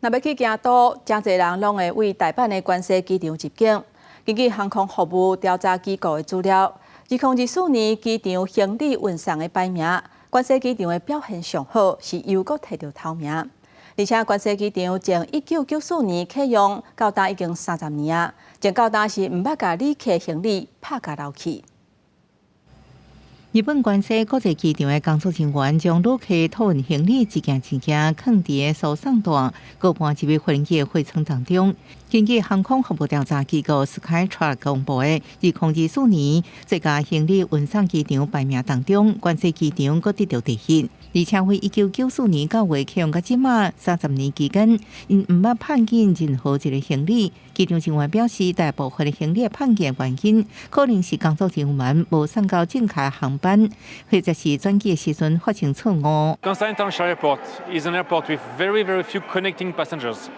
若要去京都，真侪人拢会为台版的关西机场入境。根据航空服务调查机构的资料，2024年机场行李运送的排名，关西机场的表现上好，是又搁摕到头名。而且关西机场从1994年启用到今已经30年啊，前到今是毋捌甲旅客行李拍甲漏去。日本关西国际机场的工作人员将旅客托运行李一件一件放伫输送带，搁搬入去飞机的货舱当中。根据航空服务调查机构 Skytrax 公布的2024年最佳行李运送机场排名当中，关西机场搁得到第一。而且为1994年9月启用到即马30年期间，因毋捌碰见任何一个行李。机场人员表示，大部分的行李碰见原因，可能是工作人员无送到正确航班，或者是转机的时阵发生错误。Kansai International Airport is an airport with very few connecting passengers.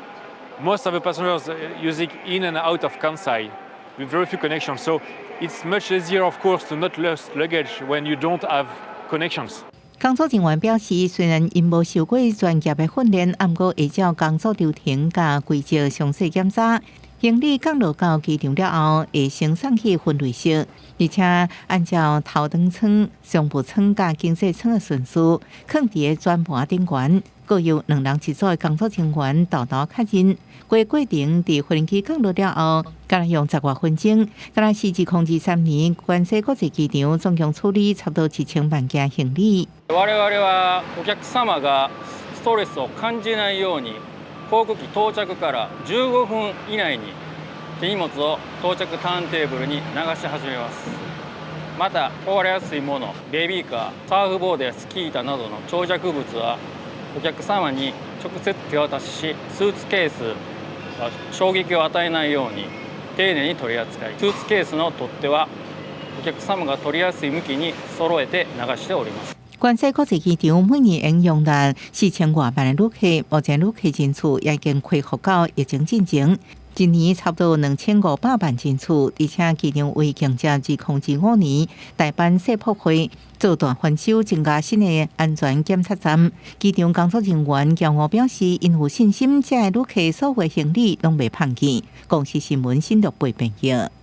Most of the passengers using in and out of Kansai with very few connections. So it's much easier, of course, to not lose luggage when you don't have connections. 工作人员表示，虽然因无受过专业的训练，不过会照工作流程甲规则详细检查。行李降落到机场了后，会先送去分类室，而且按照头等舱、商务舱甲经济舱的顺序，放伫转盘顶悬。各有2人一组的工作人员豆豆确认，过程伫飞机降落了后，敢用10多分钟。敢是2023年关西国际机场总共处理差不多1000万件行李。我々はお客様がストレスを感じないように。航空機到着から15分以内に手荷物を到着ターンテーブルに流し始めます。また壊れやすいもの、ベビーカー、サーフボードやスキー板などの長尺物はお客様に直接手渡しし、スーツケースは衝撃を与えないように丁寧に取り扱い、スーツケースの取っ手はお客様が取りやすい向きに揃えて流しております。关西国际机场每年应容纳4000多万的旅客，目前旅客人次也已经恢复到疫情之前。今年差不多2500万人次，而且机场为迎接2025年大阪世博会做大翻修，增加新的安全检测站。机场工作人员骄傲表示，因有信心，这旅客所有行李拢袂碰见。公司新闻新闻部报道。